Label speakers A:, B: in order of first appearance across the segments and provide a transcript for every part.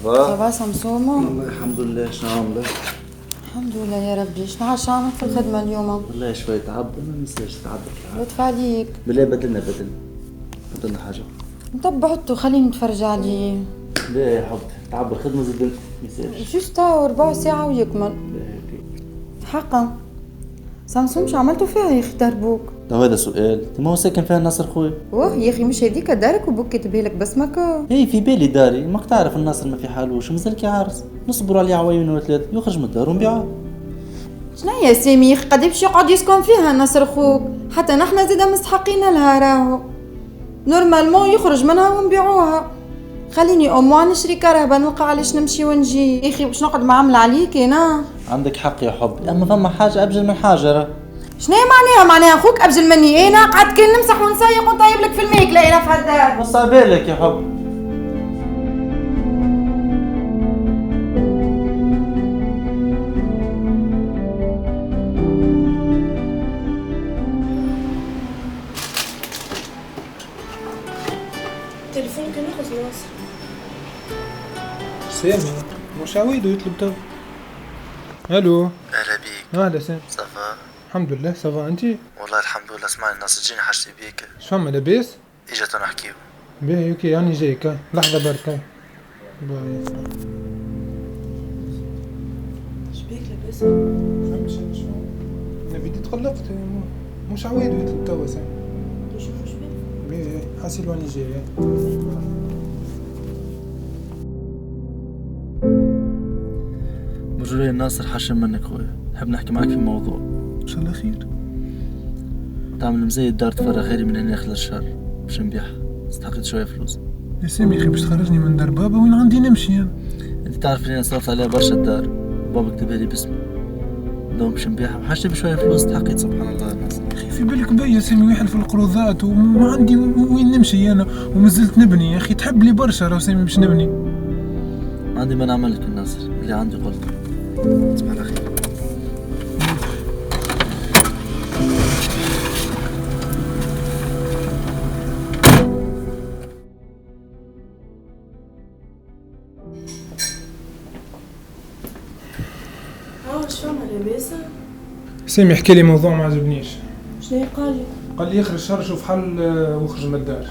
A: صباح سمسومة.
B: والله الحمد لله. شنو عاملة؟
A: الحمد لله يا ربي. شنو عملت في الخدمة اليوم؟
B: والله شوي تعبت، ما ننساش تعبت.
A: لطف عليك.
B: بالله بدلنا حاجة.
A: طب حطوا خليني نتفرج عليه.
B: لا يا حبيبي تعب الخدمة زدت ننساش.
A: شو ستة ربع ساعة ويكمل. حقا سمسوم شو عملتوا فيها يا اخي دربوك؟
B: لو هذا سؤال، ما هو ساكن فيها الناصر خويا.
A: اوه يا اخي مش هذيك دارك وبوك كتبها لك باسمك؟
B: اي في بالي داري، ماك تعرف الناصر ما في حالوش، مازال عارس، نصبروا عليه عواين ولا ثلاث يخرج من الدار ونبيعها.
A: شنو يا سامي قد باش يقعد يسكن فيها ناصر خوك؟ حتى نحنا زاده مستحقين لها راهو. نورمالمون يخرج منها ونبيعوها. خليني نشري كرهبه نلقى علاش نمشي ونجي. يا اخي باش نقعد معامله عليك انا.
B: عندك حق يا حبي، اما فما حاجه ابجل من حاجه راه.
A: شنو معناها اخوك ابجل مني؟ انا قعدت كان نمسح ونسيق ونطيب لك في الماكله هنا في هالدار.
B: بص عبالك يا حبي.
C: تليفونك ناخذ ناصر.
D: سامي مش عويدو يطلب تو. الو.
B: اهلا بيك.
D: اهلا سامي.
B: صافا.
D: الحمد لله صافا انتي؟
B: والله الحمد لله. اسمعني الناس جيني حاجتي بيك.
D: شفما لاباس؟
B: اجا نحكيو.
D: باهي اوكي راني جايك. لحظة برك. باي.
C: شبيك لاباس؟
D: فهمتش شنو؟ انا بديت تقلقت مش عويدو يطلب توا سامي.
C: نشوف شبيك.
D: باهي حاسي واني جاي.
B: برجولي الناصر حشم منك خويا، نحب نحكي معك في موضوع.
D: ان شاء الله خير.
B: تعمل مزيد دار تفرغ غيري من هنا خلال الشهر باش نبيعها، استحقيت شويه فلوس.
D: يا سامي يا اخي باش تخرجني من دار بابا وين عندي نمشي انا؟
B: انت تعرف اني انا صرفت عليها برشا الدار، بابا كتبها لي باسمي. دوم باش نبيعها وحاجتي بشويه فلوس، تحقيت سبحان الله الناصر.
D: يا اخي في بالك بيا يا سامي واحد في القروضات وما عندي وين نمشي انا ومازلت نبني. يا اخي تحب لي برشا راه سامي باش نبني.
B: ما عندي ما نعمل لك الناصر، اللي عندي قلت. تصبح على خير.
C: شفما لاباس؟
D: سامي احكي لي موضوع ما عجبنيش.
C: شنو قال لي؟
D: قال لي يخرج شهر شوف حل واخرج من الدار.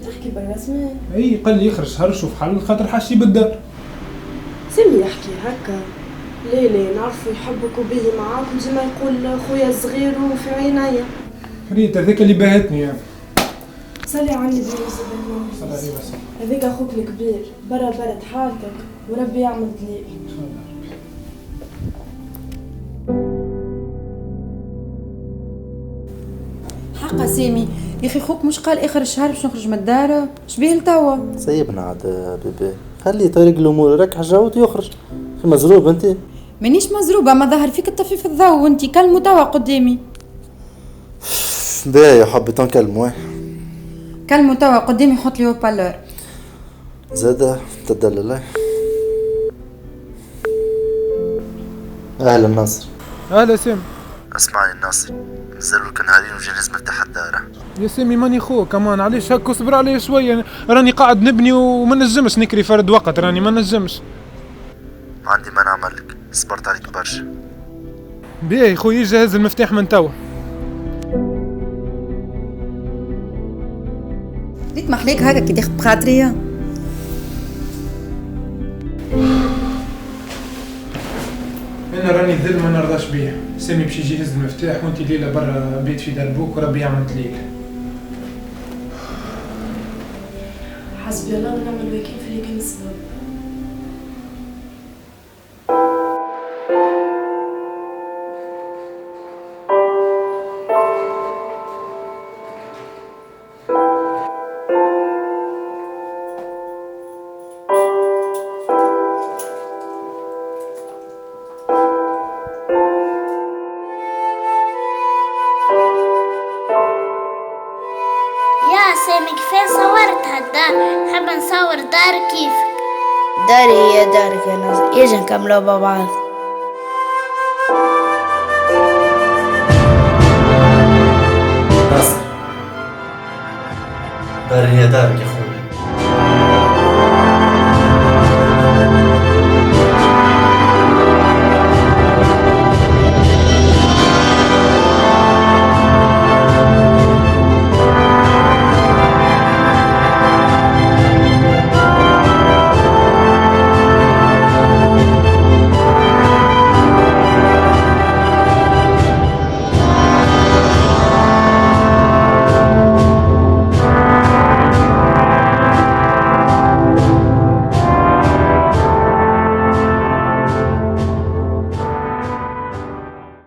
C: تحكي بالرسمي؟
D: اي قال لي يخرج شهر شوف حل خاطر حاجتي بالدار.
C: سامي يحكي هكا. لا نعرفو يحبك وبيه معاك وزي ما يقول خويا صغير وفي عينيا.
D: فريد هذاك اللي باهتني يعني.
C: صلي على النبي
D: صلى الله عليه وسلم.
C: هذاك اخوك الكبير برا برد حالتك وربي يعمل دليل.
D: ان شاء الله.
A: حقا سامي يا اخي خوك مش قال اخر الشهر باش نخرج من الدار؟ شبيه لتوا؟
B: سيبنا عاد بيبي، خليه طريق الامور، ركح جاوت يخرج. مزروب انت؟
A: مانيش مزروبه، ما ظهر فيك الطفي في الضوء وانتي كلموا توا قدامي.
B: باهي يا حبي تنكلموا.
A: كلموا توا قدامي حط لي بالور.
B: زاده تدلل. اهلا الناصر.
D: اهلا سامي.
B: اسمعني الناصر، نزلوا لك نهارين وجهز مفتاح الدار.
D: يا سامي ماني خوك كمان، علاش هكا اصبر علي شويه. راني قاعد نبني وما نجمش نكري فرد وقت، راني ما نجمش.
B: ما عندي ما نعمل لك، صبرت عليك برشا.
D: باهي خويا جهز المفتاح من توا.
A: ليك محليك هكا كي تاخد بخاطرية.
D: انا راني ذل ما نرضاش بيه. سامي باش يجهز المفتاح وانت ليله برا بيت في دربوك وربي يعمل دليل.
C: حسبي الله ونعم الوكيل في اللي كان السبب.
E: سامي كيفاه صورت هالدار؟ نحب نصور دار كيفك.
F: داري هي دارك يا ناصر، يجي نكملوا مع بعض.
B: ناصر، داري هي دارك يا